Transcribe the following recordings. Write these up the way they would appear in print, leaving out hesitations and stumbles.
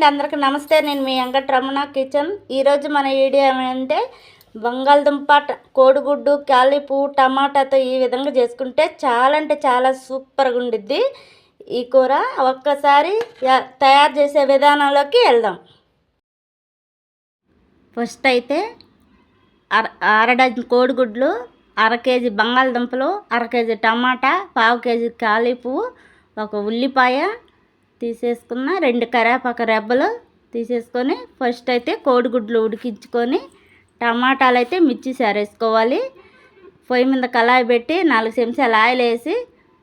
అండి, అందరికీ నమస్తే. నేను మీ వెంకటరమణ కిచెన్. ఈరోజు మన వీడియో ఏమంటే బంగాళదుంప కోడిగుడ్డు పువ్వు టమాటాతో ఈ విధంగా చేసుకుంటే చాలా అంటే చాలా సూపర్గా ఉండిద్ది ఈ కూర. ఒక్కసారి తయారు చేసే విధానంలోకి వెళ్దాం. ఫస్ట్ అయితే అర డజన్ కోడిగుడ్లు, అర కేజీ బంగాళదుంపలు, అర కేజీ టమాటా, పావు కేజీ పువ్వు, ఒక ఉల్లిపాయ తీసేసుకున్న, 2 కరివేపాకు రెబ్బలు తీసేసుకొని ఫస్ట్ అయితే కోడిగుడ్లు ఉడికించుకొని టమాటాలు అయితే మిర్చి సారేసుకోవాలి. పొయ్యి మీద కళాయి పెట్టి 4 చెంచాలు ఆయిల్ వేసి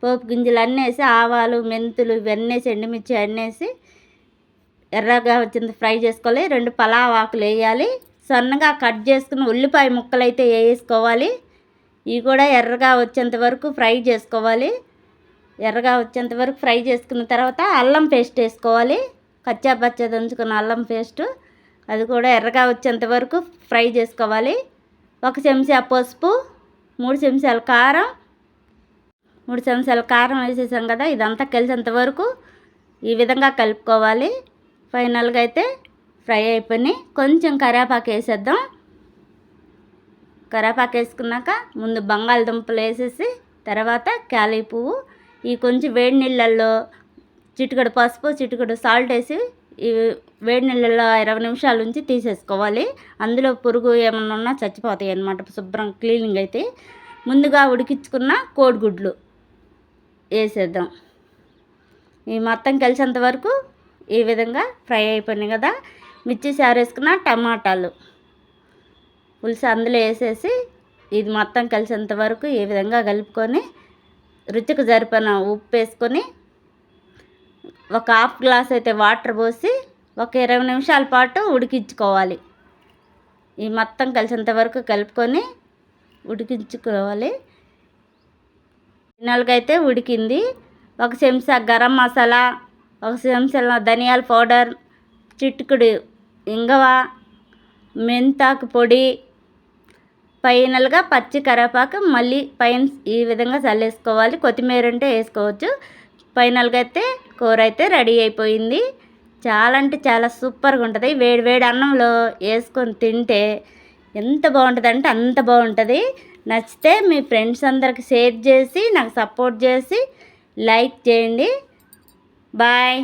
పోపు గింజలు అన్నీ వేసి ఆవాలు మెంతులు ఇవన్నీ వేసి ఎండుమిర్చి అన్నీ వేసి ఎర్రగా వచ్చింది ఫ్రై చేసుకోవాలి. 2 పలావ్ ఆకులు వేయాలి. సన్నగా కట్ చేసుకుని ఉల్లిపాయ ముక్కలు అయితే వేసుకోవాలి. ఇవి కూడా ఎర్రగా వచ్చేంత వరకు ఫ్రై చేసుకోవాలి. ఎర్రగా వచ్చేంత వరకు ఫ్రై చేసుకున్న తర్వాత అల్లం పేస్ట్ వేసుకోవాలి. కచ్చా పచ్చా దంచుకున్న అల్లం పేస్టు అది కూడా ఎర్రగా వచ్చేంత వరకు ఫ్రై చేసుకోవాలి. 1 చెంచా పసుపు, 3 చెంచాల కారం, 3 చెంచాల కారం వేసేసాం కదా, ఇదంతా కలిసేంత వరకు ఈ విధంగా కలుపుకోవాలి. ఫైనల్గా అయితే ఫ్రై అయిపోయి కొంచెం కరివేపాకు వేసేద్దాం. కరివేపాకు వేసుకున్నాక ముందు బంగాళదుంపలు వేసేసి తర్వాత పువ్వు ఈ కొంచెం వేడి నీళ్ళల్లో చిటికెడు పసుపు చిటికెడు సాల్ట్ వేసి ఈ వేడి నీళ్ళల్లో 20 నిమిషాల నుంచి తీసేసుకోవాలి. అందులో పురుగు ఏమన్నా ఉన్నా చచ్చిపోతాయి అన్నమాట. శుభ్రం క్లీనింగ్ అయితే ముందుగా ఉడికించుకున్న కోడిగుడ్లు వేసేద్దాం. ఈ మొత్తం కలిసేంత వరకు ఈ విధంగా ఫ్రై అయిపోయినాయి కదా. మిర్చి సారేసుకున్న టమాటాలు పులుసు అందులో వేసేసి ఇది మొత్తం కలిసేంత వరకు ఈ విధంగా కలుపుకొని రుచికి సరిపోయిన ఉప్పు వేసుకొని ఒక హాఫ్ గ్లాస్ అయితే వాటర్ పోసి ఒక 20 నిమిషాల పాటు ఉడికించుకోవాలి. ఈ మొత్తం కలిసేంత వరకు కలుపుకొని ఉడికించుకోవాలి. ఫైనల్గా అయితే ఉడికింది. 1 చెంచా గరం మసాలా, 1 చెంచా ధనియాల పౌడర్, చిటికెడు ఇంగువ, మెంతాకు పొడి, ఫైనల్గా పచ్చి కరివేపాకు మళ్ళీ పైన ఈ విధంగా చల్లేసుకోవాలి. కొత్తిమీర అంటే వేసుకోవచ్చు. ఫైనల్గా అయితే కూర అయితే రెడీ అయిపోయింది. చాలా అంటే చాలా సూపర్గా ఉంటుంది. వేడి వేడి అన్నంలో వేసుకొని తింటే ఎంత బాగుంటుంది అంటే అంత బాగుంటుంది. నచ్చితే మీ ఫ్రెండ్స్ అందరికి షేర్ చేసి నాకు సపోర్ట్ చేసి లైక్ చేయండి. బాయ్.